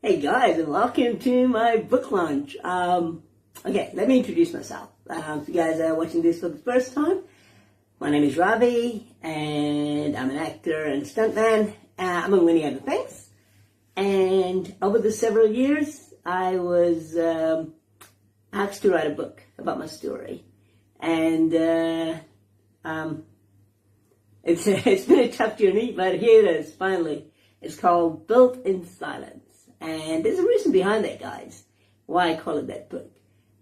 Hey guys, and welcome to my book launch. Okay, let me introduce myself. If you guys are watching this for the first time, my name is Ravi, and I'm an actor and stuntman, among many other things. And over the several years, I was asked to write a book about my story. And it's been a tough journey, but here it is, finally. It's called Built in Silence. And there's a reason behind that, guys, why I call it that book.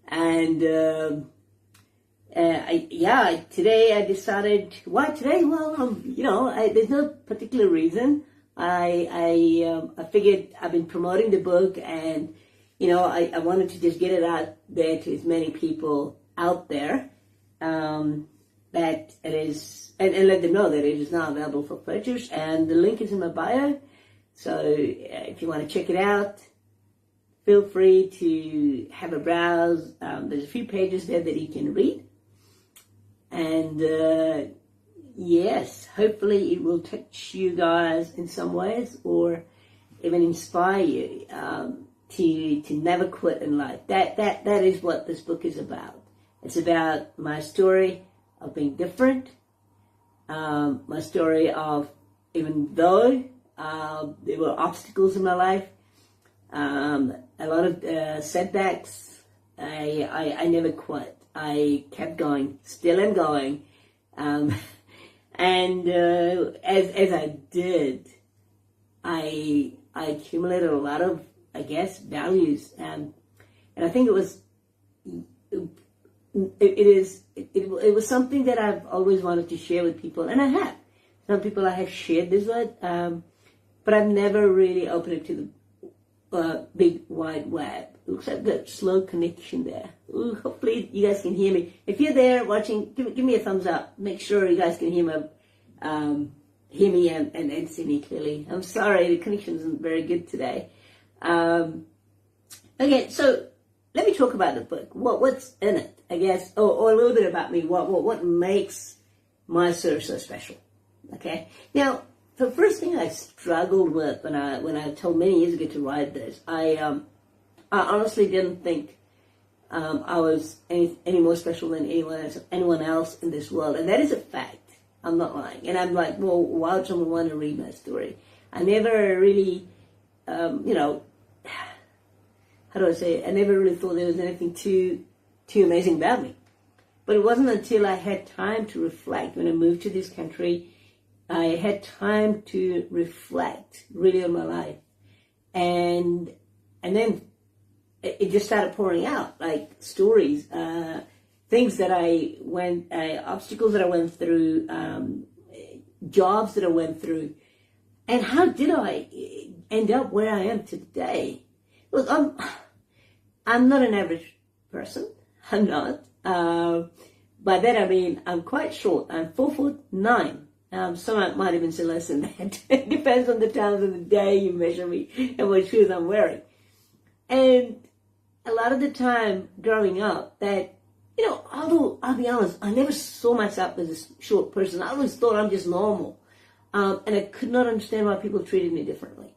And today I decided, why today? Well, there's no particular reason. I figured I've been promoting the book, and I wanted to just get it out there to as many people out there that it is, and let them know that it is now available for purchase. And the link is in my bio. So if you want to check it out, feel free to have a browse. There's a few pages there that you can read. And yes, hopefully it will touch you guys in some ways, or even inspire you to never quit in life. That is what this book is about. It's about my story of being different, my story of, even though there were obstacles in my life, a lot of setbacks, I never quit. I kept going, still am going, and as I did, I accumulated a lot of, I guess, values, and I think it was something that I've always wanted to share with people, and I have. Some people I have shared this with, but I've never really opened it to the big wide web. It looks like that slow connection there. Ooh, hopefully you guys can hear me. If you're there watching, give me a thumbs up. Make sure you guys can hear me and see me clearly. I'm sorry, the connection isn't very good today. Okay, so let me talk about the book. What's in it, I guess, or a little bit about me. What makes my story so special? Okay, now, the first thing I struggled with when I told many years ago to write this, I honestly didn't think I was any more special than anyone else in this world, and that is a fact. I'm not lying, and I'm like, well, why would someone want to read my story? I never really, how do I say it? I never really thought there was anything too amazing about me. But it wasn't until I had time to reflect when I moved to this country. I had time to reflect really on my life, and then it just started pouring out, like stories, things that obstacles that I went through, jobs that I went through, and how did I end up where I am today? Look, I'm not an average person. I'm not. By that I mean I'm quite short. I'm 4'9". Some might even say less than that. It depends on the times of the day you measure me and what shoes I'm wearing. And a lot of the time growing up, that, although I'll be honest, I never saw myself as a short person. I always thought I'm just normal. And I could not understand why people treated me differently.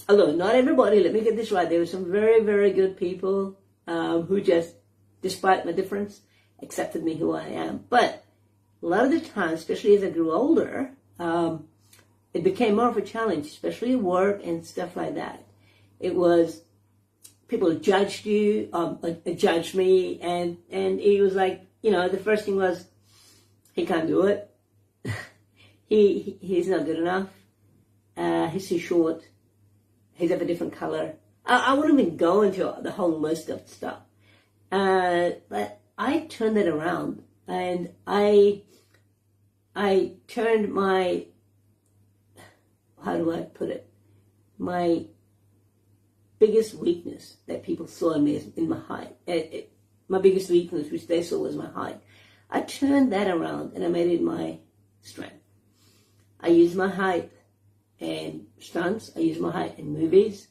Although not everybody, let me get this right, there were some very, very good people who just, despite my difference, accepted me who I am. But a lot of the time, especially as I grew older, it became more of a challenge, especially at work and stuff like that. It was, people judged you, judged me, and it was like, the first thing was, he can't do it. He's not good enough. He's too short. He's of a different color. I wouldn't even go into the whole list of stuff. But I turned it around, and I turned my, how do I put it, my biggest weakness that people saw in me is in my height. My biggest weakness, which they saw, was my height. I turned that around and I made it my strength. I use my height in stunts. I use my height in movies.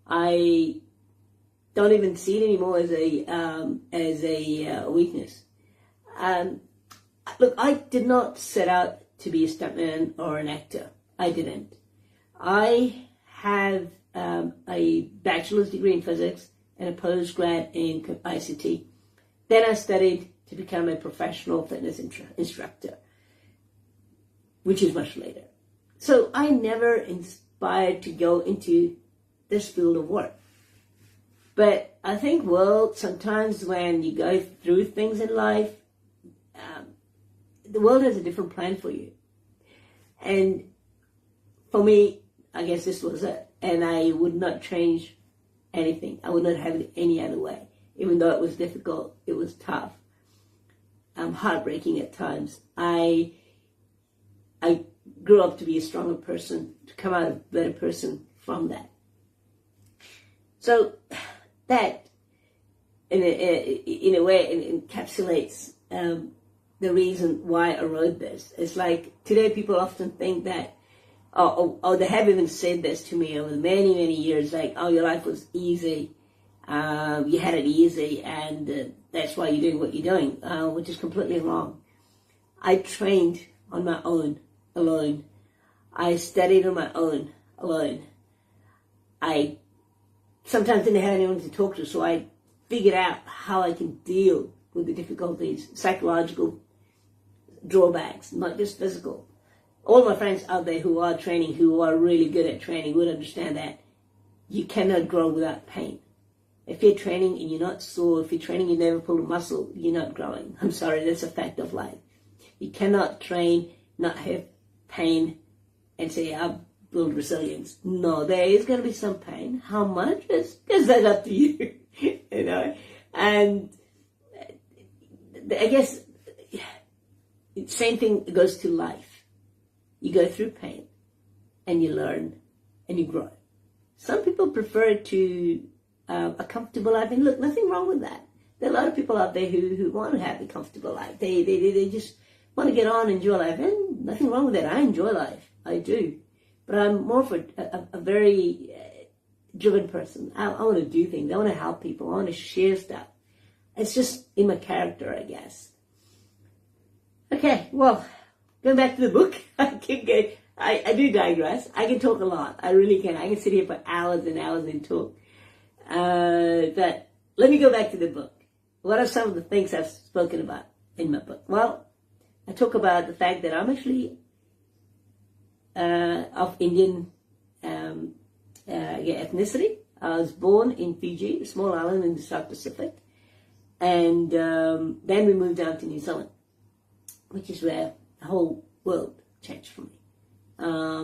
I don't even see it anymore as a weakness. Look, I did not set out to be a stuntman or an actor. I didn't. I have a bachelor's degree in physics and a postgrad in ICT. Then I studied to become a professional fitness instructor, which is much later. So I never inspired to go into this field of work. But I think, well, sometimes when you go through things in life, the world has a different plan for you. And for me, I guess this was it. And I would not change anything. I would not have it any other way. Even though it was difficult, it was tough, heartbreaking at times. I grew up to be a stronger person, to come out a better person from that. So that, in a way, encapsulates the reason why I wrote this. It's like today people often think that, they have even said this to me over many, many years, like, oh, your life was easy, you had it easy, and that's why you're doing what you're doing, which is completely wrong. I trained on my own, alone. I studied on my own, alone. I sometimes didn't have anyone to talk to, so I figured out how I can deal with the difficulties, psychological drawbacks, not just physical. All my friends out there who are training, who are really good at training, would understand that you cannot grow without pain. If you're training and you're not sore, if you're training you never pull a muscle, you're not growing. I'm sorry, that's a fact of life. You cannot train, not have pain, and say, I'll build resilience. No, there is going to be some pain. How much? Is that up to you? You know? And I guess same thing goes to life. You go through pain, and you learn, and you grow. Some people prefer to a comfortable life, and look, nothing wrong with that. There are a lot of people out there who want to have a comfortable life. They just want to get on and enjoy life, and nothing wrong with that. I enjoy life, I do, but I'm more of a very driven person. I want to do things. I want to help people. I want to share stuff. It's just in my character, I guess. Okay, well, going back to the book, I do digress. I can talk a lot. I really can. I can sit here for hours and hours and talk. But let me go back to the book. What are some of the things I've spoken about in my book? Well, I talk about the fact that I'm actually of Indian ethnicity. I was born in Fiji, a small island in the South Pacific. And then we moved down to New Zealand, which is where the whole world changed for me.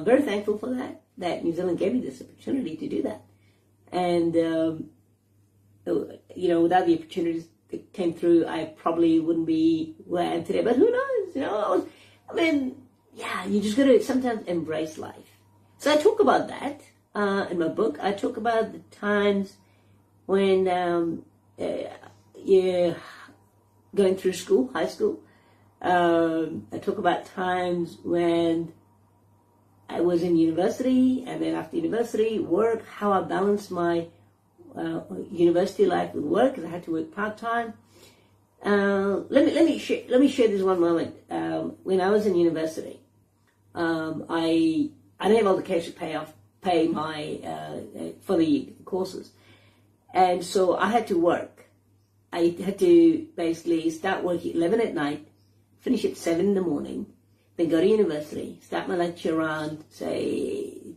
Very thankful for that New Zealand gave me this opportunity to do that. And, without the opportunities that came through, I probably wouldn't be where I am today. But who knows, you just got to sometimes embrace life. So I talk about that in my book. I talk about the times when you're going through school, high school. I talk about times when I was in university, and then after university, work, how I balanced my university life with work, because I had to work part-time. Let me share this one moment. When I was in university, I didn't have all the cash to pay my for the courses, and so I had to work. I had to basically start working at 11 at night, finish at 7 in the morning, then go to university, start my lecture around, say,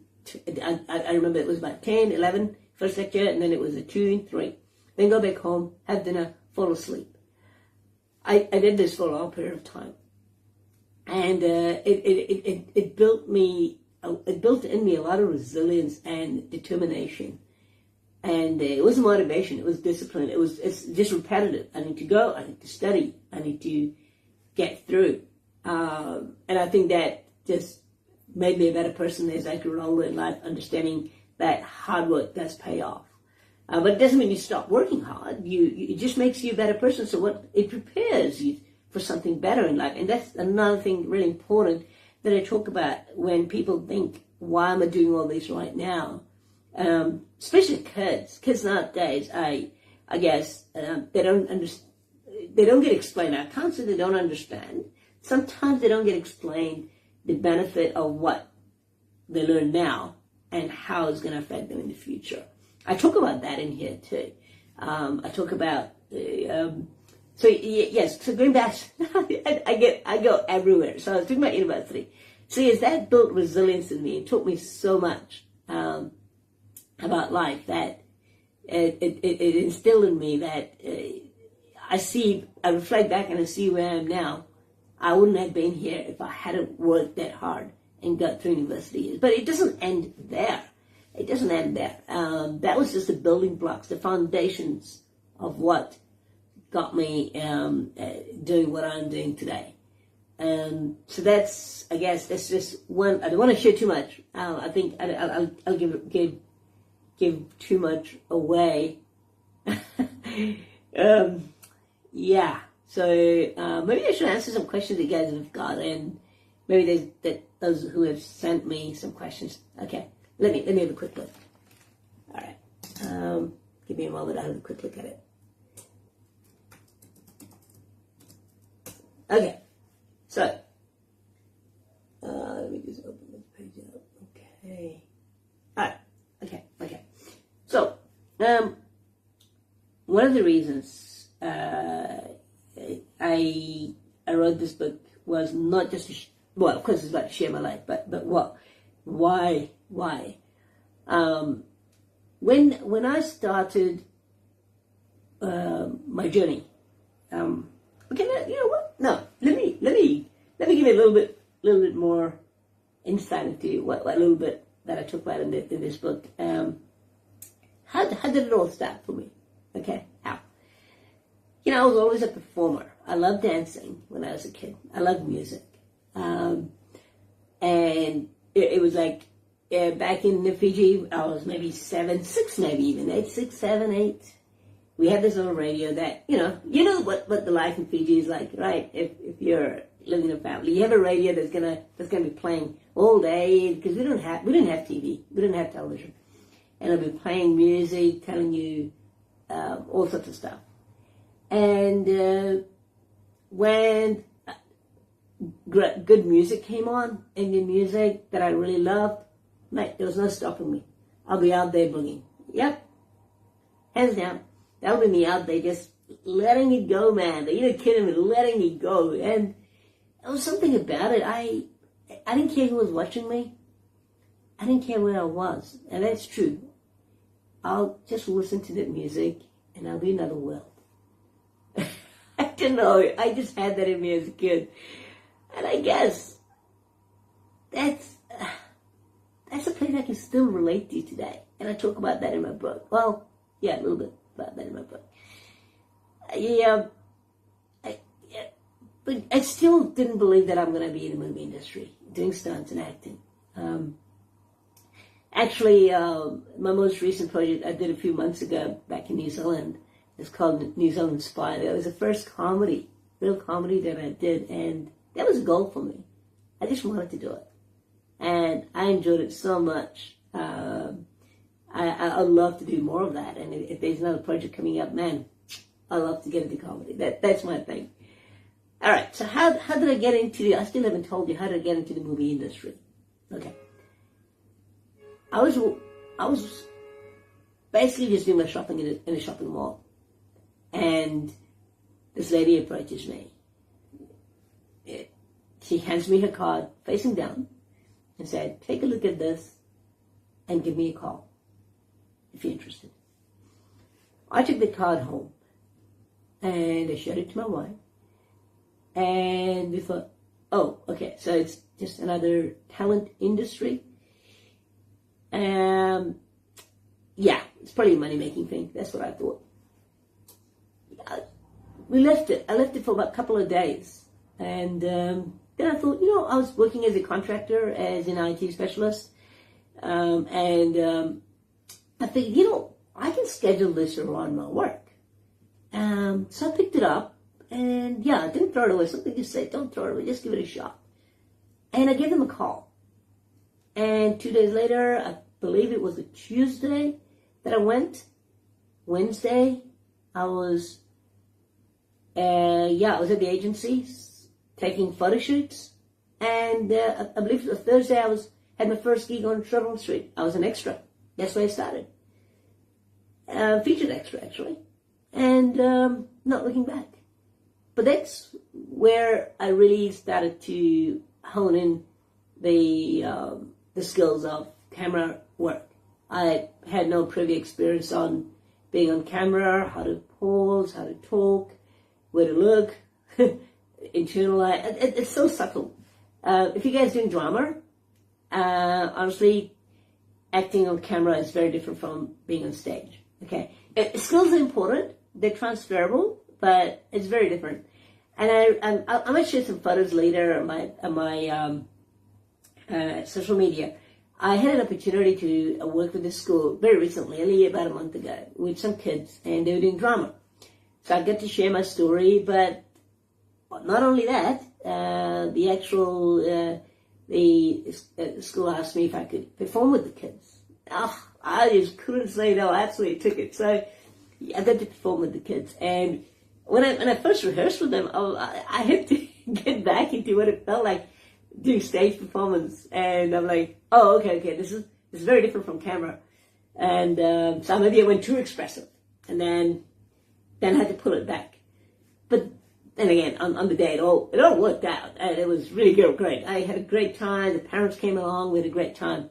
I remember it was about 10, 11, first lecture, and then it was a 2 and 3. Then go back home, have dinner, fall asleep. I did this for a long period of time. And it built in me a lot of resilience and determination. And it wasn't motivation, it was discipline. It's just repetitive. I need to go, I need to study, I need to get through. And I think that just made me a better person as I grew older in life, understanding that hard work does pay off. But it doesn't mean you stop working hard. It just makes you a better person. So it prepares you for something better in life. And that's another thing really important that I talk about when people think, why am I doing all this right now? Especially kids nowadays, I guess, they don't understand. They don't get explained. I can't say they don't understand. Sometimes they don't get explained the benefit of what they learn now and how it's going to affect them in the future. I talk about that in here too. I talk about yes. So going back, I go everywhere. So I was talking about university. So yes, that built resilience in me. It taught me so much about life that it instilled in me that I reflect back and I see where I am now. I wouldn't have been here if I hadn't worked that hard and got through university. But it doesn't end there. It doesn't end there. That was just the building blocks, the foundations of what got me doing what I'm doing today. So that's, I guess, that's just one. I don't want to share too much. I think I'll give too much away. Yeah. So maybe I should answer some questions you guys have got, and maybe there's those who have sent me some questions. Okay. Let me have a quick look. All right. Give me a moment. I'll have a quick look at it. Okay. So, let me just open this page up. Okay. All right. Okay. So, one of the reasons I wrote this book was not just to of course it's about to share my life, but what? Why? When I started my journey, okay, you know what? No, let me give you a little bit more insight into what a little bit that I took about in this book. How did it all start for me? Okay, how? You know, I was always a performer. I loved dancing when I was a kid. I loved music, and it was like back in Fiji, I was maybe 6, maybe even 8, 6, 7, 8. We had this little radio that, you know what the life in Fiji is like, right? If you're living in a family, you have a radio that's gonna be playing all day, because we didn't have TV, we didn't have television, and it'll be playing music, telling you all sorts of stuff. And when good music came on, Indian music that I really loved, mate, there was no stopping me. I'll be out there boogieing. Yep, hands down. That'll be me out there just letting it go, man. You're not kidding me, letting it go. And there was something about it. I didn't care who was watching me. I didn't care where I was. And that's true. I'll just listen to that music and I'll be in another world. I don't know. I just had that in me as a kid. And I guess that's a place I can still relate to today. And I talk about that in my book. Well, yeah, a little bit about that in my book. But I still didn't believe that I'm going to be in the movie industry, doing stunts and acting. Actually, my most recent project I did a few months ago back in New Zealand, it's called New Zealand Spy. It was the first real comedy that I did, and that was a goal for me. I just wanted to do it. And I enjoyed it so much. I'd love to do more of that. And if there's another project coming up, man, I'd love to get into comedy. That's my thing. All right, so how did I get into I still haven't told you how did I get into the movie industry. Okay. I was basically just doing my shopping in a shopping mall. And this lady approaches me. She hands me her card, facing down, and said, take a look at this and give me a call if you're interested. I took the card home and I showed it to my wife. And we thought, oh, okay, so it's just another talent industry. Yeah, it's probably a money-making thing. That's what I thought. We left it. I left it for about a couple of days. And then I thought, I was working as a contractor, as an IT specialist. I figured, I can schedule this around my work. So I picked it up. And yeah, I didn't throw it away. Something just said, don't throw it away, just give it a shot. And I gave them a call. And 2 days later, I believe it was a Tuesday that I went. Wednesday, I was at the agency taking photo shoots. And I believe it was Thursday, I had my first gig on Shrubland Street. I was an extra. That's where I started. Featured extra, actually. And not looking back. But that's where I really started to hone in the skills of camera work. I had no previous experience on being on camera, how to pause, how to talk, where to look, internalize. It's so subtle. If you guys doing drama, honestly, acting on camera is very different from being on stage. Okay, skills are important; they're transferable, but it's very different. And I might share some photos later on my social media. I had an opportunity to work with this school very recently, only about a month ago, with some kids, and they were doing drama. So I got to share my story, but not only that, the school asked me if I could perform with the kids. Oh, I just couldn't say no. I absolutely took it. So I got to perform with the kids, and when I first rehearsed with them, I had to get back into what it felt like doing stage performance, and I'm like, oh, okay, this is very different from camera, and so maybe I went too expressive, and then I had to pull it back. But then again, on the day, it all worked out, and it was really great. I had a great time. The parents came along. We had a great time.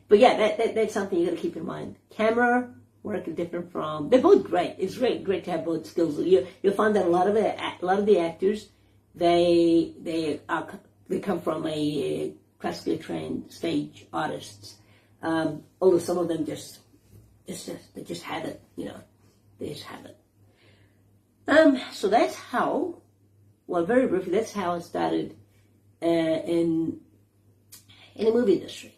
But yeah, that's something you got to keep in mind. Camera work is different from. They're both great. It's great to have both skills. You'll find that a lot of the actors, they come from a classically trained stage artists. Although some of them they just have it. They just have it. So that's how. Well, very briefly, that's how I started in the movie industry.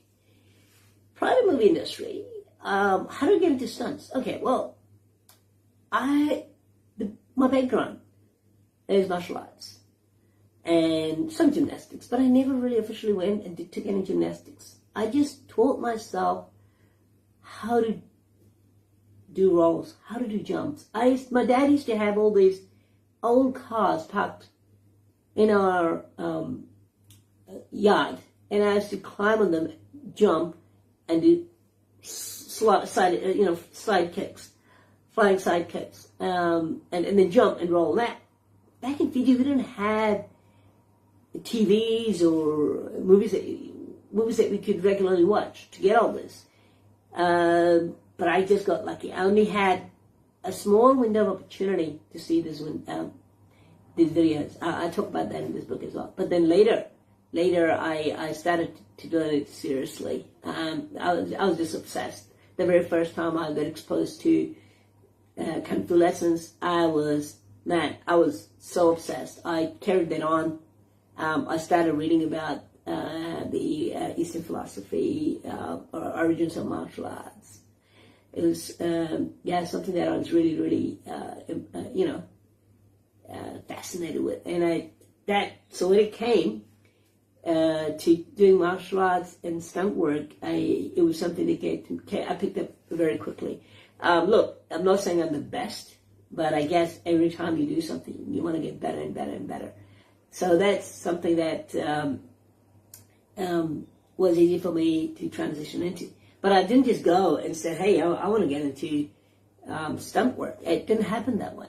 Prior to movie industry, how did I get into stunts? Okay, well, my background is martial arts and some gymnastics, but I never really officially went and took any gymnastics. I just taught myself how to do rolls, how to do jumps. My dad used to have all these old cars parked in our yard, and I used to climb on them, jump, and do side kicks, flying side kicks, and then jump and roll. That back in Fiji, we didn't have TVs or movies that we could regularly watch to get all this. But I just got lucky. I only had a small window of opportunity to see these videos. I talk about that in this book as well. But then later I started to do it seriously. I was just obsessed. The very first time I got exposed to Kung Fu lessons, I was so obsessed. I carried that on. I started reading about the Eastern philosophy, or origins of martial arts. It was something that I was really fascinated with, and so when it came to doing martial arts and stunt work, it was something that I picked up very quickly. Look, I'm not saying I'm the best, but I guess every time you do something, you want to get better and better and better. So that's something that was easy for me to transition into. But I didn't just go and say, hey, I want to get into stunt work. It didn't happen that way.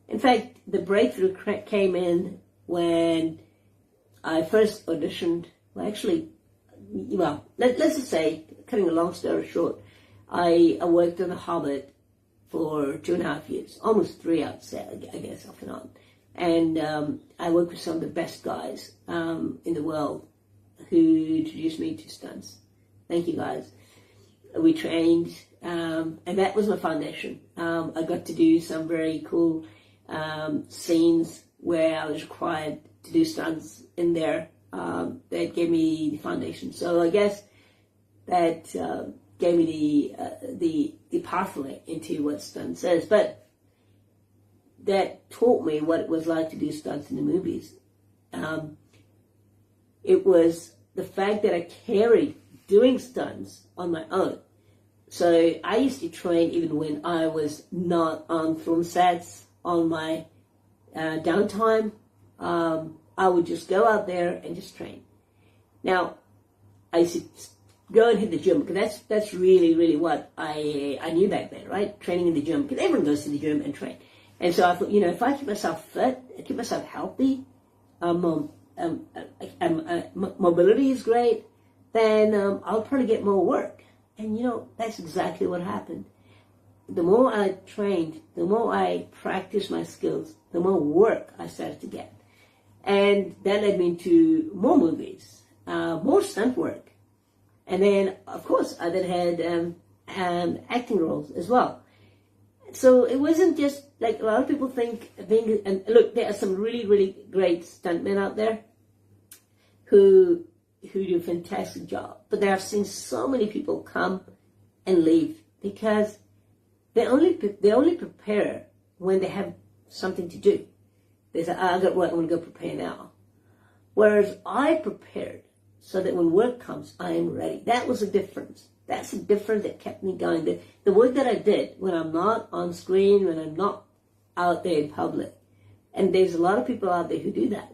In fact, the breakthrough came in when I first auditioned. Let's just say, cutting a long story short, I worked on The Hobbit for 2.5 years, almost 3, I'd say, I guess, off and on. And I worked with some of the best guys in the world who introduced me to stunts. Thank you, guys. We trained, and that was my foundation. I got to do some very cool scenes where I was required to do stunts in there. That gave me the foundation. So I guess that gave me the pathway into what stunts is. But that taught me what it was like to do stunts in the movies. It was the fact that I carried doing stunts on my own. So I used to train even when I was not on film sets on my downtime. I would just go out there and just train. Now, I used to go and hit the gym, because that's really, really what I knew back then, right? Training in the gym, because everyone goes to the gym and train. And so I thought, if I keep myself fit, I keep myself healthy, mobility is great, then I'll probably get more work. And that's exactly what happened. The more I trained, the more I practiced my skills, the more work I started to get. And that led me to more movies, more stunt work. And then, of course, I then had acting roles as well. So it wasn't just like a lot of people think and look, there are some really, really great stuntmen out there who do a fantastic job. But I've seen so many people come and leave because they only prepare when they have something to do. They say, I got work, I want to go prepare now. Whereas I prepared so that when work comes, I am ready. That was a difference. That's the difference that kept me going. The work that I did when I'm not on screen, when I'm not out there in public. And there's a lot of people out there who do that,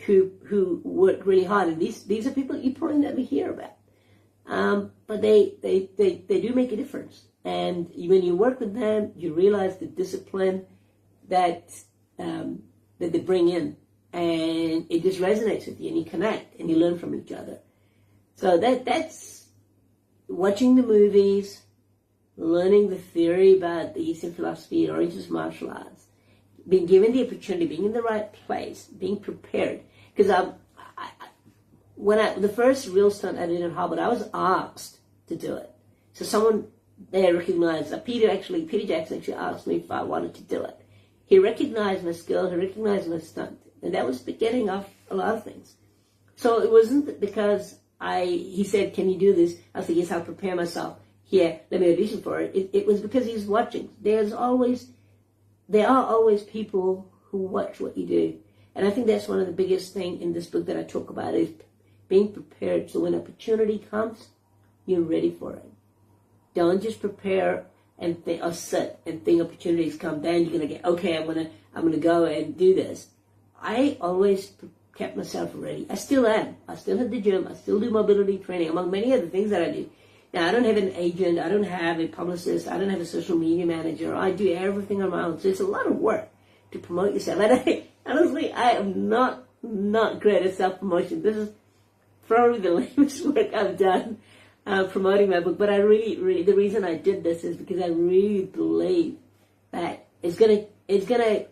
who work really hard. And these are people you probably never hear about. But they do make a difference. And when you work with them, you realize the discipline that they bring in. And it just resonates with you, and you connect, and you learn from each other. So that's watching the movies, learning the theory about the Eastern philosophy, origins of martial arts, being given the opportunity, being in the right place, being prepared. Because the first real stunt I did in Harvard, I was asked to do it. So someone there recognized, Peter Jackson actually asked me if I wanted to do it. He recognized my skill, he recognized my stunt. And that was the beginning of a lot of things. So it wasn't because he said, can you do this? I said, yes, I'll prepare myself. Here, let me audition for it. It was because he's watching. There are always people who watch what you do. And I think that's one of the biggest things in this book that I talk about is being prepared. So when opportunity comes, you're ready for it. Don't just prepare and think, or sit and think opportunities come. Then you're going to get, okay, I'm gonna go and do this. I always kept myself ready. I still am. I still have the gym. I still do mobility training, among many other things that I do. Now, I don't have an agent. I don't have a publicist. I don't have a social media manager. I do everything on my own. So it's a lot of work to promote yourself. And honestly, I am not great at self-promotion. This is probably the lamest work I've done promoting my book. But I really, the reason I did this is because I really believe that it's gonna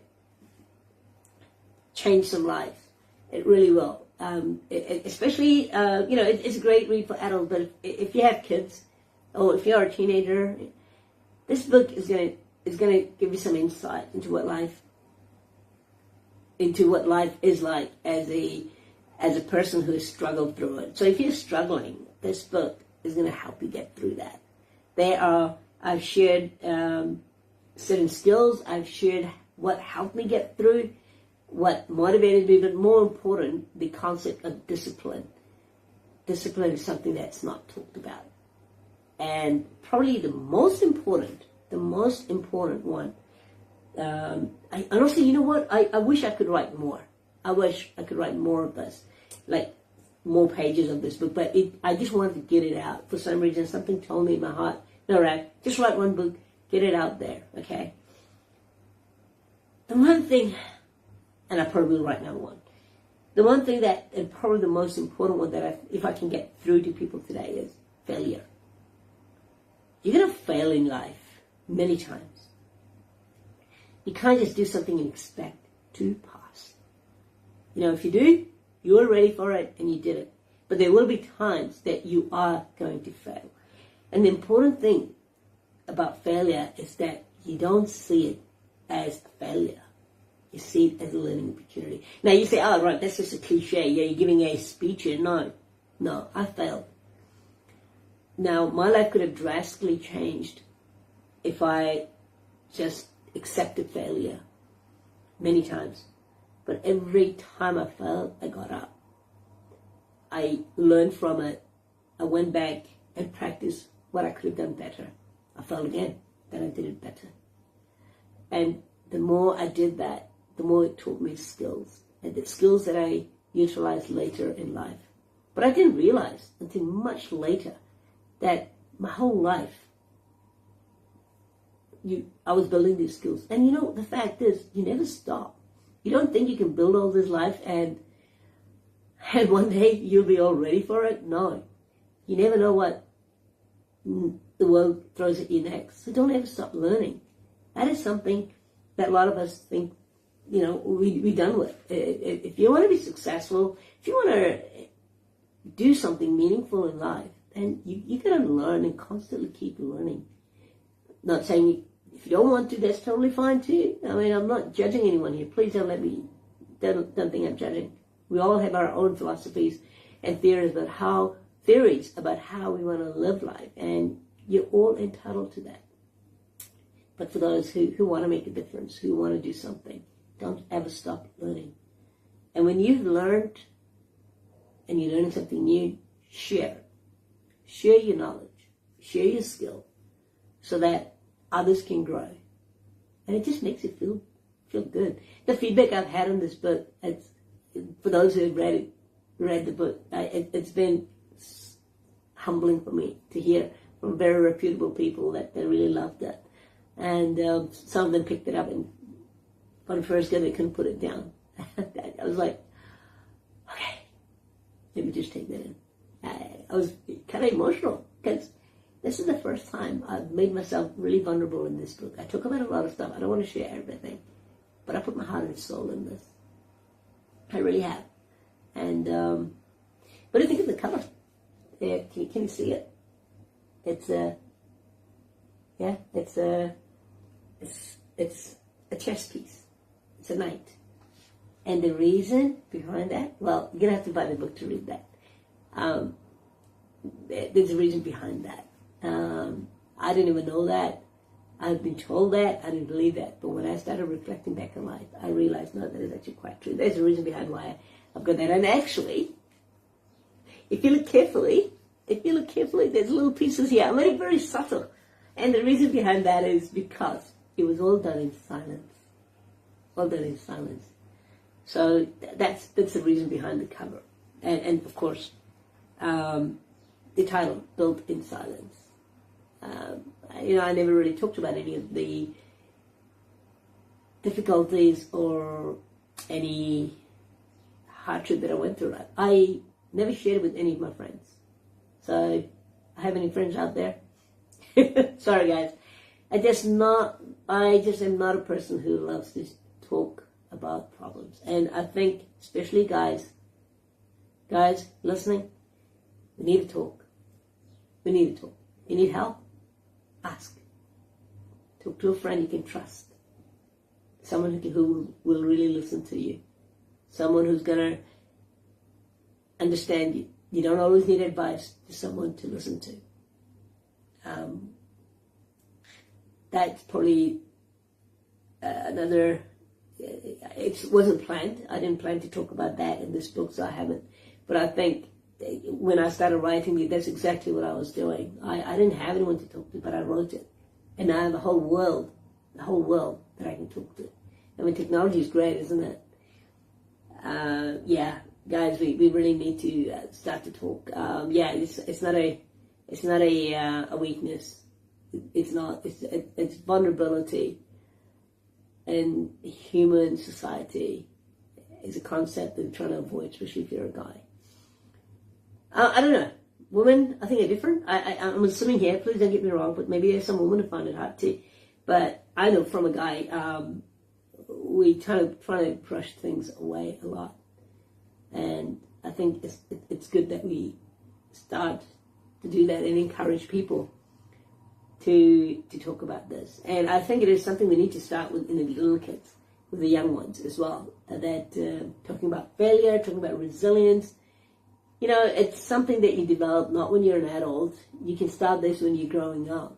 change some lives. It really will. Especially, it's a great read for adults, but if you have kids, or if you're a teenager, this book is gonna give you some insight into what life is like as a person who has struggled through it. So if you're struggling, this book is gonna help you get through that. I've shared certain skills. I've shared what helped me get through, what motivated me, but more important, the concept of discipline. Discipline is something that's not talked about. And probably the most important one, I honestly, you know what? I wish I could write more. I wish I could write more of this, like more pages of this book, but I just wanted to get it out. For some reason, something told me in my heart, no, Rag, just write one book, get it out there, okay? The one thing, and I probably will write another one. The one thing that, and probably the most important one that if I can get through to people today is failure. You're going to fail in life many times. You can't just do something and expect to pass. If you do, you're ready for it and you did it. But there will be times that you are going to fail. And the important thing about failure is that you don't see it as a failure. You see it as a learning opportunity. Now you say, oh, right, that's just a cliche. Yeah, you're giving a speech here. No, I failed. Now, my life could have drastically changed if I just accepted failure many times. But every time I failed, I got up. I learned from it. I went back and practiced what I could have done better. I failed again, then I did it better. And the more I did that, the more it taught me skills. And the skills that I utilized later in life. But I didn't realize until much later that my whole life, I was building these skills. And the fact is, you never stop. You don't think you can build all this life and one day you'll be all ready for it. No. You never know what the world throws at you next. So don't ever stop learning. That is something that a lot of us think, we're done with. If you want to be successful, if you want to do something meaningful in life, then you got to learn and constantly keep learning. Not saying if you don't want to, that's totally fine too. I mean, I'm not judging anyone here. Please don't think I'm judging. We all have our own philosophies and theories about how we want to live life, and you're all entitled to that. But for those who want to make a difference, who want to do something, don't ever stop learning. And when you've learned and you're learning something new, share your knowledge, share your skill, so that others can grow. And it just makes you feel good. The feedback I've had on this book, for those who have read the book, it's been humbling for me to hear from very reputable people that they really loved it. And some of them picked it up, and on the first day they couldn't put it down. I was like, okay, let me just take that in. I was kind of emotional because this is the first time I've made myself really vulnerable in this book. I talk about a lot of stuff. I don't want to share everything, but I put my heart and soul in this. I really have. And what do you think of the cover? Can you see it? It's a chess piece. It's a knight. And the reason behind that, well, you're gonna have to buy the book to read that. There's a reason behind that. I didn't even know that. I've been told that. I didn't believe that. But when I started reflecting back on life, I realized, no, that is actually quite true. There's a reason behind why I've got that. And actually, if you look carefully, there's little pieces here. I made it very subtle. And the reason behind that is because it was all done in silence. All done in silence. So that's the reason behind the cover. And of course, the title, Built in Silence. I never really talked about any of the difficulties or any hardship that I went through. I never shared it with any of my friends. So, I have any friends out there? Sorry guys. I just am not a person who loves to talk about problems. And I think, especially guys listening, we need to talk. We need to talk. You need help? Ask. Talk to a friend you can trust. Someone who will really listen to you. Someone who's going to understand you. You don't always need advice, just someone to listen to. That's probably another, it wasn't planned. I didn't plan to talk about that in this book, so I haven't. But I think when I started writing, that's exactly what I was doing. I didn't have anyone to talk to, but I wrote it. And now I have a whole world that I can talk to. I mean, technology is great, isn't it? Yeah, guys, we really need to start to talk. Yeah, it's not a weakness. It's not. It's vulnerability. And human society is a concept that we're trying to avoid, especially if you're a guy. I don't know. Women, I think, are different. I'm assuming here, please don't get me wrong, but maybe there's some women who find it hard too. But I know from a guy, we try to brush things away a lot. And I think it's good that we start to do that and encourage people to talk about this. And I think it is something we need to start with in the little kids, with the young ones as well. That talking about failure, talking about resilience. You know, it's something that you develop not when you're an adult. You can start this when you're growing up.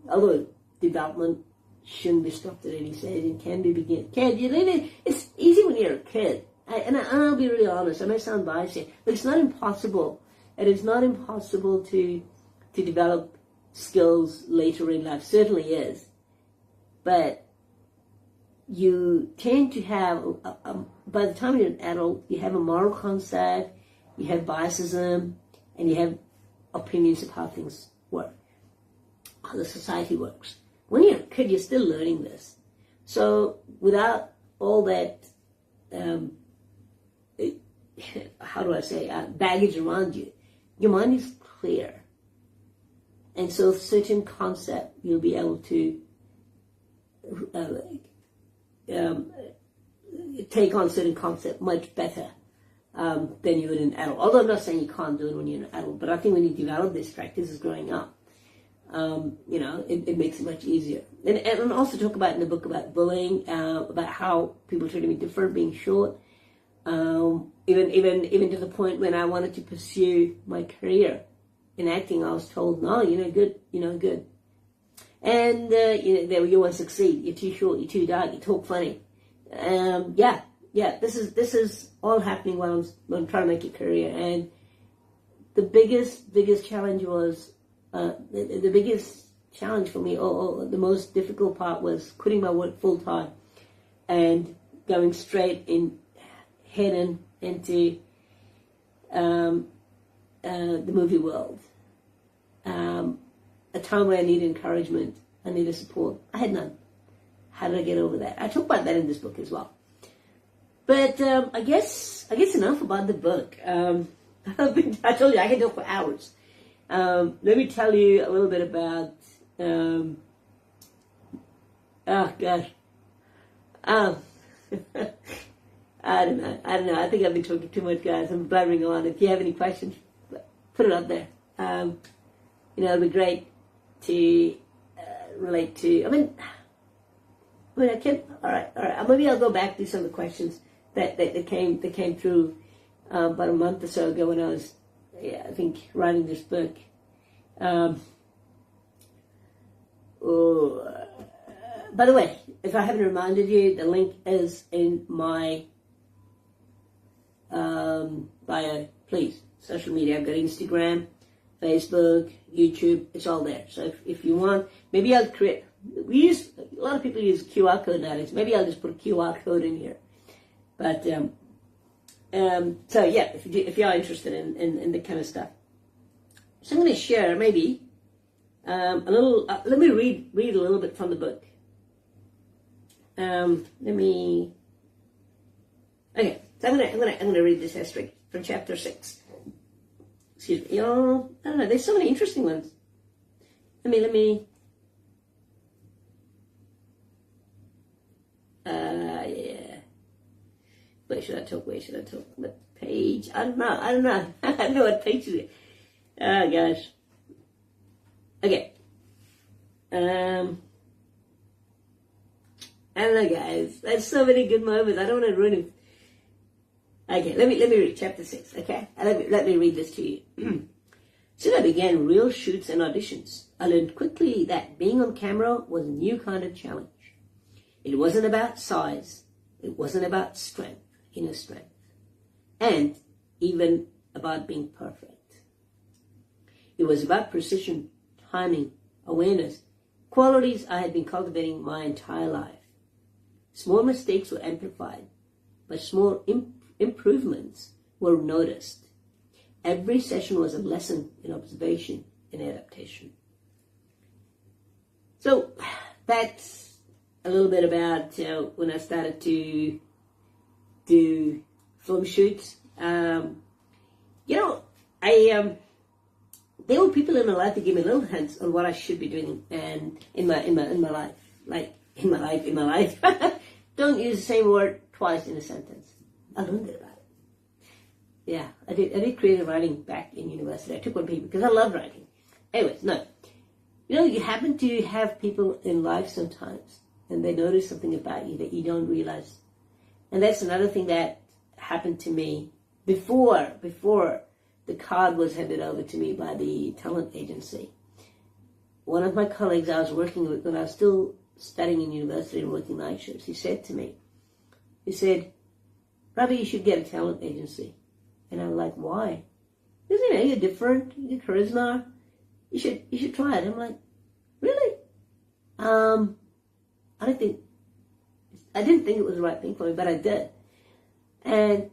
Although development shouldn't be stopped at any stage and can be begun. It's easy when you're a kid. And I'll be really honest. I may sound biased here, but it's not impossible. It is not impossible to develop skills later in life. Certainly is. But you tend to have, by the time you're an adult, you have a moral concept, you have biasism, and you have opinions of how things work, how the society works. When you're a kid, you're still learning this. So without all that, how do I say, baggage around you, your mind is clear. And so certain concept, you'll be able to take on certain concept much better than you would in adult. Although I'm not saying you can't do it when you're an adult, but I think when you develop these practices growing up, it makes it much easier. And also talk about in the book about bullying, about how people treat me different, being short, even to the point when I wanted to pursue my career in acting, I was told, no, you're not good, you're not good. And, you won't succeed, you're too short, you're too dark, you talk funny. This is all happening while I'm trying to make a career. And the biggest challenge was, the biggest challenge for me, or the most difficult part was quitting my work full time and going straight in, heading into the movie world. A time where I needed encouragement, I needed support. I had none. How did I get over that? I talk about that in this book as well. But I guess enough about the book. I told you I can talk for hours. Let me tell you a little bit about. Oh gosh. I don't know. I think I've been talking too much, guys. I'm blabbering on. If you have any questions, put it up there. It'd be great to relate to. I mean, I can't. All right. Maybe I'll go back to some of the questions that came through about a month or so ago when I was, I think, writing this book. By the way, if I haven't reminded you, the link is in my bio. Please, social media. I've got Instagram, Facebook, YouTube. It's all there. So if you want, maybe I'll create. A lot of people use QR code nowadays. Maybe I'll just put a QR code in here. But so yeah, if you are interested in the kind of stuff, so I'm going to share maybe a little. Let me read a little bit from the book. Okay, so I'm gonna read this history from chapter 6. Excuse me, y'all. I don't know. There's so many interesting ones. Let me. Yeah. Where should I talk? What page? I don't know. I don't know what page is it. Oh gosh. Okay. I don't know, guys. There's so many good moments. I don't want to ruin it. Okay, let me read chapter 6. Okay, let me read this to you. Soon I began real shoots and auditions. I learned quickly that being on camera was a new kind of challenge. It wasn't about size. It wasn't about strength, inner strength, and even about being perfect. It was about precision, timing, awareness, qualities I had been cultivating my entire life. Small mistakes were amplified, but small improvements were noticed. Every session was a lesson in observation and adaptation. So that's a little bit about when I started to do film shoots. There were people in my life that gave me little hints on what I should be doing, and in my life, like in my life. Don't use the same word twice in a sentence. I learned it about it. Yeah, I did creative writing back in university. I took one paper because I love writing. Anyways, no. You happen to have people in life sometimes, and they notice something about you that you don't realize. And that's another thing that happened to me before the card was handed over to me by the talent agency. One of my colleagues I was working with when I was still studying in university and working night shifts, he said to me, Ravi, you should get a talent agency. And I'm like, why? Because, you're different, you're charisma, you should try it. I'm like, really? I didn't think it was the right thing for me, but I did. And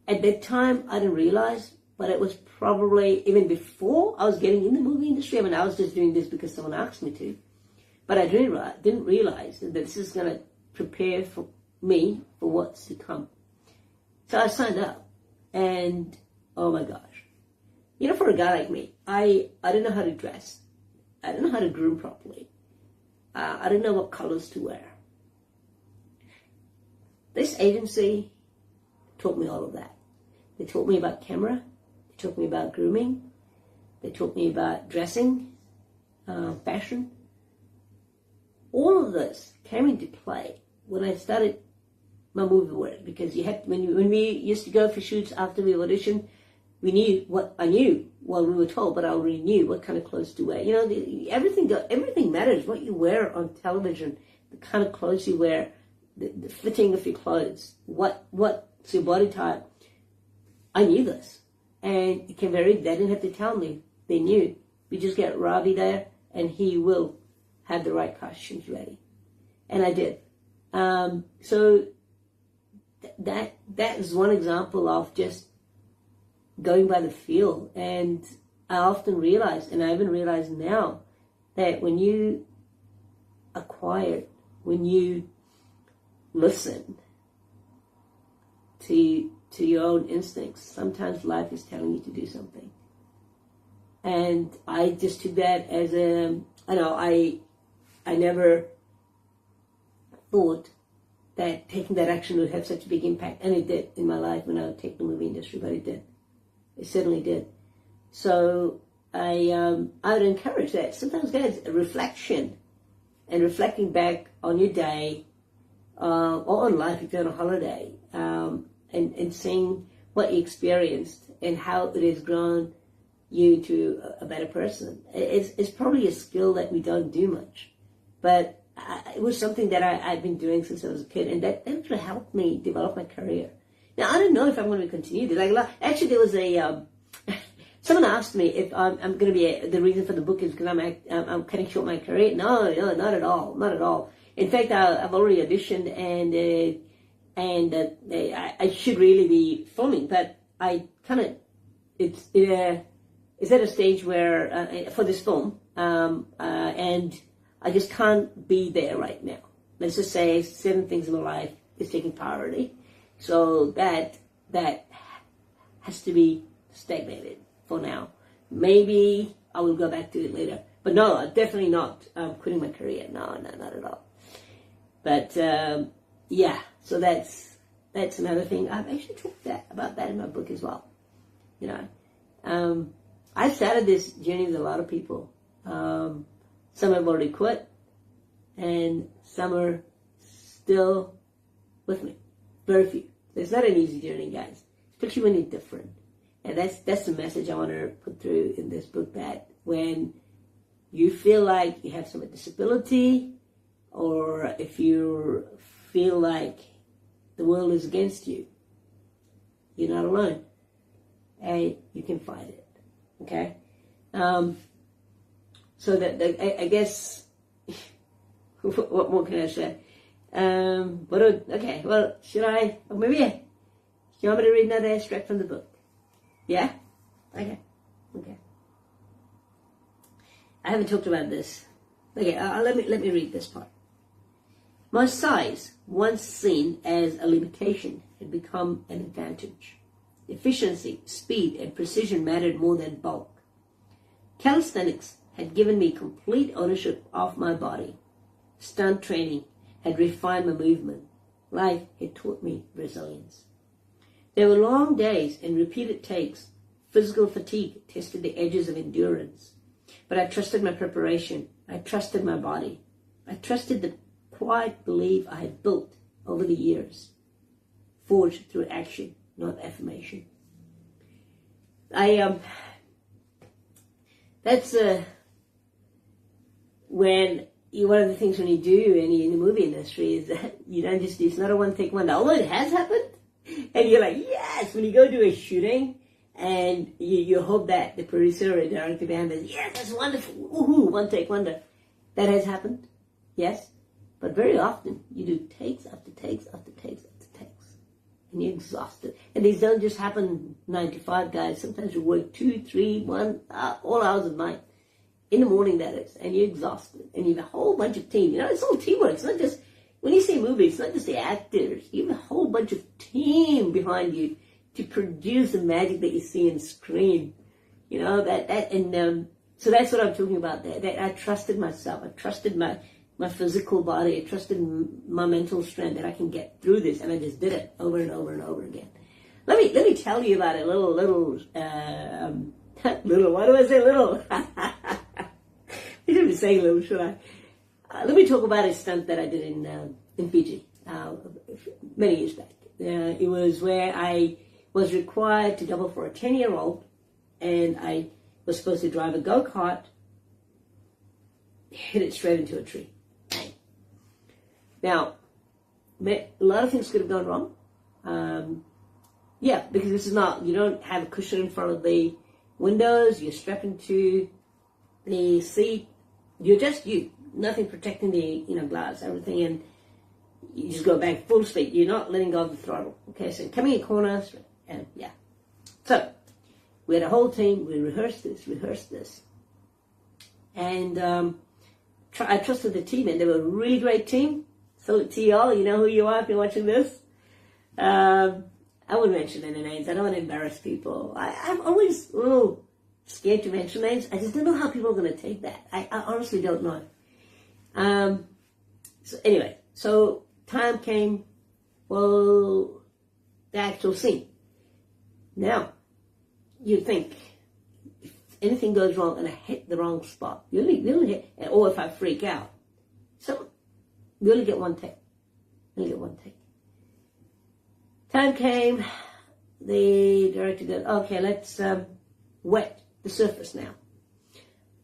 at that time, I didn't realize, but it was probably even before I was getting in the movie industry. I mean, I was just doing this because someone asked me to. But I didn't realize that this is going to prepare for me for what's to come. So I signed up, and oh my gosh. You know, for a guy like me, I don't know how to dress. I don't know how to groom properly. I don't know what colors to wear. This agency taught me all of that. They taught me about camera. They taught me about grooming. They taught me about dressing, fashion. All of this came into play when I started my movie work, because you had when we used to go for shoots after we auditioned, we knew what I knew. Well, we were told, but I already knew what kind of clothes to wear. You know, everything matters. What you wear on television, the kind of clothes you wear, the fitting of your clothes, what's your body type. I knew this, and it can vary. They didn't have to tell me. They knew. We just get Ravi there, and he will have the right costumes ready, and I did. So that is one example of just going by the feel. And I often realize, and I even realize now, that when you are quiet, when you listen to your own instincts, sometimes life is telling you to do something. And I just took that as I never thought that taking that action would have such a big impact, and it did in my life when I would take the movie industry, but it did. It certainly did. So I would encourage that. Sometimes, guys, a reflection and reflecting back on your day or on life if you're on a holiday, and seeing what you experienced and how it has grown you to a better person. It's probably a skill that we don't do much, but it was something that I've been doing since I was a kid, and that actually helped me develop my career. Now, I don't know if I'm going to continue this. Actually, there was someone asked me if I'm going to be, the reason for the book is because I'm cutting short my career. No, not at all. Not at all. In fact, I've already auditioned, and I should really be filming, but I kind of, it's at a stage where, for this film, and I just can't be there right now. Let's just say certain things in my life is taking priority. So that has to be stagnated for now. Maybe I will go back to it later. But no, definitely not quitting my career. No, not at all. But yeah, so that's another thing. I've actually talked about that in my book as well. You know, I started this journey with a lot of people. Some have already quit, and some are still with me. Very few. It's not an easy journey, guys, especially when you're different. And that's the message I want to put through in this book, that when you feel like you have some disability, or if you feel like the world is against you, you're not alone, and you can fight it. Okay? So I guess, what more can I say? Okay, well, should I, maybe, do you want me to read another extract from the book? Yeah? Okay. I haven't talked about this. Okay, let me read this part. My size, once seen as a limitation, had become an advantage. Efficiency, speed, and precision mattered more than bulk. Calisthenics had given me complete ownership of my body. Stunt training had refined my movement. Life had taught me resilience. There were long days and repeated takes. Physical fatigue tested the edges of endurance. But I trusted my preparation. I trusted my body. I trusted the quiet belief I had built over the years, forged through action, not affirmation. That's when one of the things when you do in the movie industry is that you don't just, it's not a one take wonder. Although it has happened, and you're like, yes, when you go do a shooting, and you hope that the producer or director behind it, yes, that's wonderful, woohoo, one take wonder. That has happened, yes, but very often you do takes after takes after takes after takes, and you're exhausted. And these don't just happen 9 to 5, guys. Sometimes you work 2, 3, 1, all hours of night. In the morning, that is. And you're exhausted. And you have a whole bunch of team. You know, it's all teamwork. It's not just, when you say movies, it's not just the actors. You have a whole bunch of team behind you to produce the magic that you see on screen. You know, so that's what I'm talking about there. That I trusted myself. I trusted my physical body. I trusted my mental strength that I can get through this. And I just did it over and over and over again. Let me tell you about a little, why do I say little? I shouldn't be saying little, should I? Let me talk about a stunt that I did in Fiji many years back. It was where I was required to double for a 10-year-old, and I was supposed to drive a go-kart, hit it straight into a tree. Now, a lot of things could have gone wrong. Because this is not, you don't have a cushion in front of the windows, you're strapped into the seat, you're just you, nothing protecting the glass, everything, and you just go back full speed. You're not letting go of the throttle. Okay, so coming in corners, and so we had a whole team. We rehearsed this, and I trusted the team, and they were a really great team. So to y'all, you know who you are if you're watching this. I wouldn't mention any names. I don't want to embarrass people. I'm always a little scared to mention names. I just don't know how people are going to take that. I honestly don't know. So anyway, so time came for the actual scene. Now, you think, if anything goes wrong and I hit the wrong spot, you only hit, or if I freak out, so you only get one take. Time came, the director goes, okay, let's wet the surface now.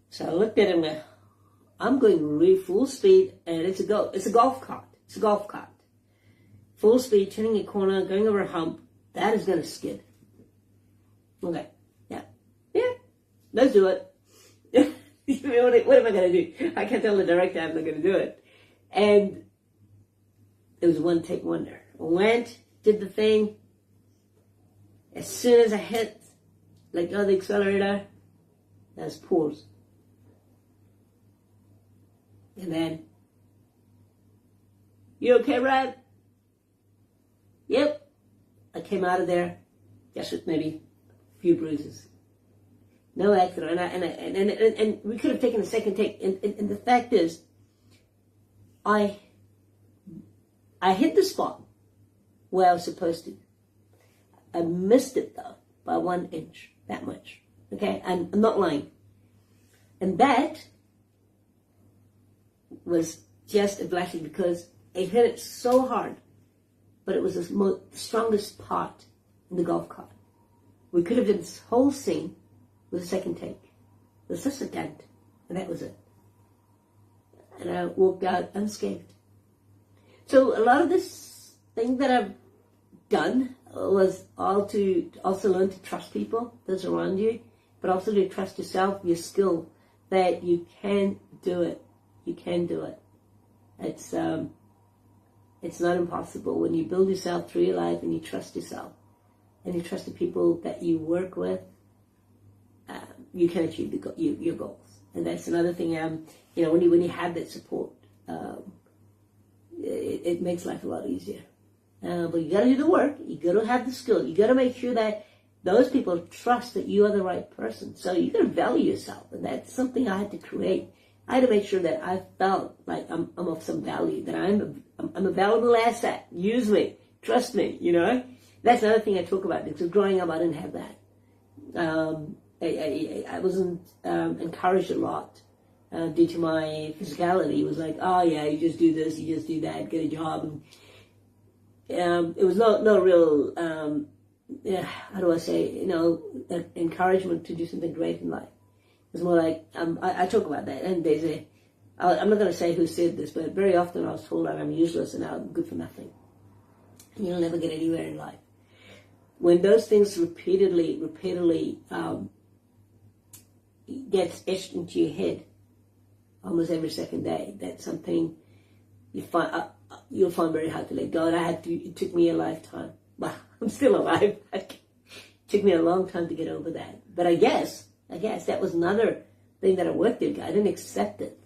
So I looked at him and I'm going really full speed, and it's a golf cart. It's a golf cart. Full speed, turning a corner, going over a hump. That is going to skid. Okay, yeah, let's do it. What am I going to do? I can't tell the director I'm not going to do it. And it was a one-take wonder. I went, did the thing. As soon as I hit, let go of the accelerator, that's pause. And then, you okay, Brad? Yep. I came out of there just with maybe a few bruises. No accident. And we could have taken a second take. And the fact is, I hit the spot where I was supposed to. I missed it though by 1 inch, that much. Okay, I'm not lying. And that was just a blessing because I hit it so hard, but it was the strongest part in the golf cart. We could have done this whole scene with a second take. It was just a dent, and that was it. And I walked out unscathed. So a lot of this thing that I've done was all to also learn to trust people, those around you, but also to trust yourself, your skill, that you can do it. You can do it. It's not impossible. When you build yourself through your life and you trust yourself and you trust the people that you work with, you can achieve your goals. And that's another thing. When you have that support, it makes life a lot easier. But you got to do the work. You got to have the skill. You got to make sure that those people trust that you are the right person. So you got to value yourself, and that's something I had to create. I had to make sure that I felt like I'm of some value, that I'm a valuable asset. Use me, trust me. That's another thing I talk about because growing up I didn't have that. I wasn't encouraged a lot due to my physicality. It was like, oh yeah, you just do this, you just do that, get a job. And it was no real, how do I say, encouragement to do something great in life. It was more like, I talk about that, and I'm not going to say who said this, but very often I was told that I'm useless and I'm good for nothing. And you'll never get anywhere in life. When those things repeatedly gets etched into your head almost every second day, that's something you'll find very hard to let go. And it took me a lifetime. Well, I'm still alive. It took me a long time to get over that. But I guess that was another thing that I worked with. I didn't accept it.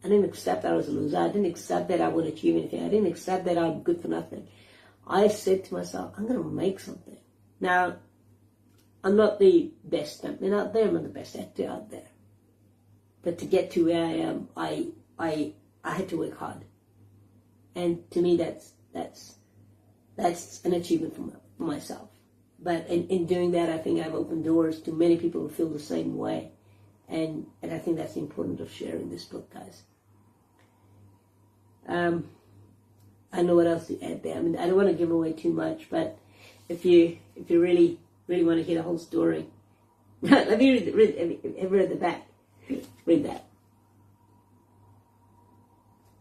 I didn't accept that I was a loser. I didn't accept that I wouldn't achieve anything. I didn't accept that I'm good for nothing. I said to myself, I'm going to make something. Now, I'm not the best stuntman out there. I'm not the best actor out there. But to get to where I am, I had to work hard. And to me, that's an achievement for myself. But in doing that, I think I've opened doors to many people who feel the same way. And I think that's the importance of sharing this book, guys. I know what else to add there. I mean, I don't want to give away too much, but if you really want to hear the whole story, let me read the back. Read that.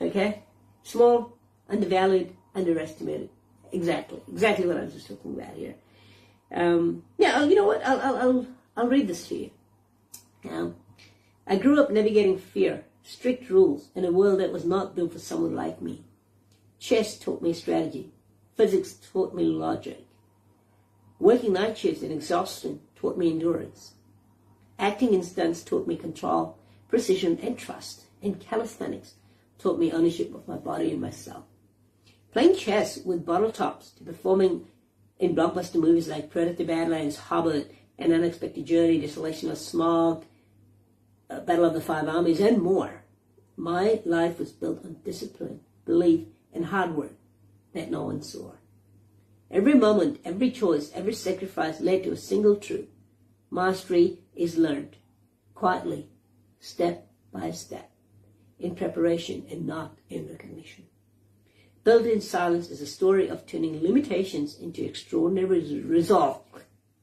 Okay? Small, undervalued, underestimated. Exactly what I was just talking about here. Yeah, you know what? I'll read this to you. I grew up navigating fear, strict rules, in a world that was not built for someone like me. Chess taught me strategy. Physics taught me logic. Working night shifts and exhaustion taught me endurance. Acting in stunts taught me control, precision, and trust. And calisthenics taught me ownership of my body and myself. Playing chess with bottle tops to performing in blockbuster movies like Predator, Badlands, Hobbit, An Unexpected Journey, Desolation of Smog, Battle of the Five Armies, and more. My life was built on discipline, belief, and hard work that no one saw. Every moment, every choice, every sacrifice led to a single truth. Mastery is learned, quietly, step by step, in preparation and not in recognition. Built in Silence is a story of turning limitations into extraordinary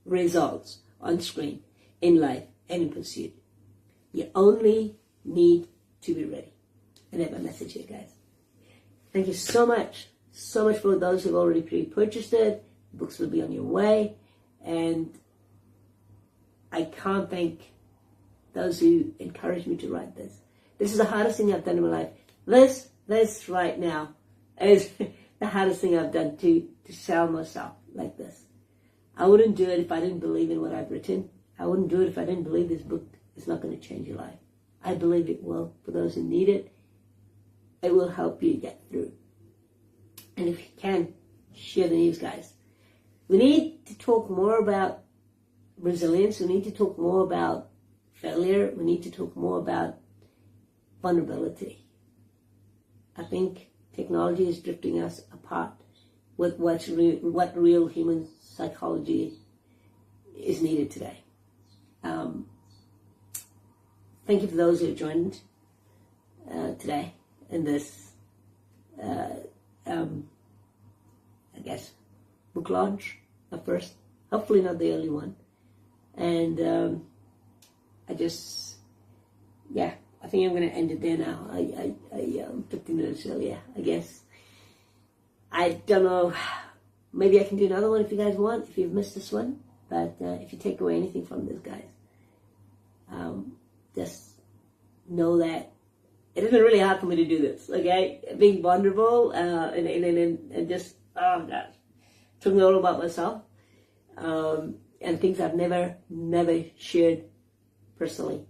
results on screen, in life, and in pursuit. You only need to be ready. And that's my message here, guys. Thank you so much for those who've already pre-purchased it. The books will be on your way. And I can't thank those who encouraged me to write this. This is the hardest thing I've done in my life. This right now is the hardest thing I've done to sell myself like this. I wouldn't do it if I didn't believe in what I've written. I wouldn't do it if I didn't believe this book is not going to change your life. I believe it will. For those who need it, it will help you get through. And if you can, share the news, guys. We need to talk more about resilience. We need to talk more about failure. We need to talk more about vulnerability. I think technology is drifting us apart with what real human psychology is needed today. Thank you for those who have joined today in this, I guess, book launch at first. Hopefully not the only one. And I think I'm going to end it there now. I 15 minutes earlier, I guess. I don't know. Maybe I can do another one if you guys want, if you've missed this one. But if you take away anything from this, guys, just know that it isn't really hard for me to do this, okay? Being vulnerable and just, oh gosh, talking all about myself and things I've never shared personally.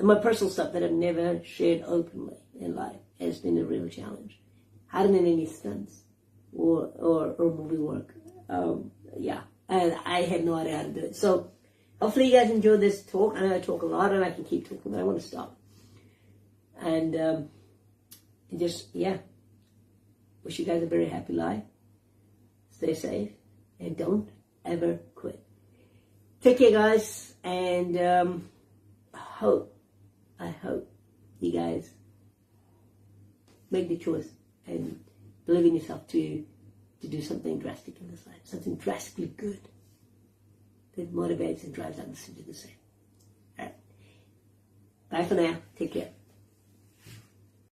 My personal stuff that I've never shared openly in life has been a real challenge. Harder than any stunts or movie work. And I had no idea how to do it. So hopefully you guys enjoyed this talk. I know I talk a lot and I can keep talking, but I want to stop. And wish you guys a very happy life. Stay safe and don't ever quit. Take care, guys, and I hope you guys make the choice and believe in yourself to do something drastic in this life, something drastically good that motivates and drives others to do the same. All right. Bye for now. Take care.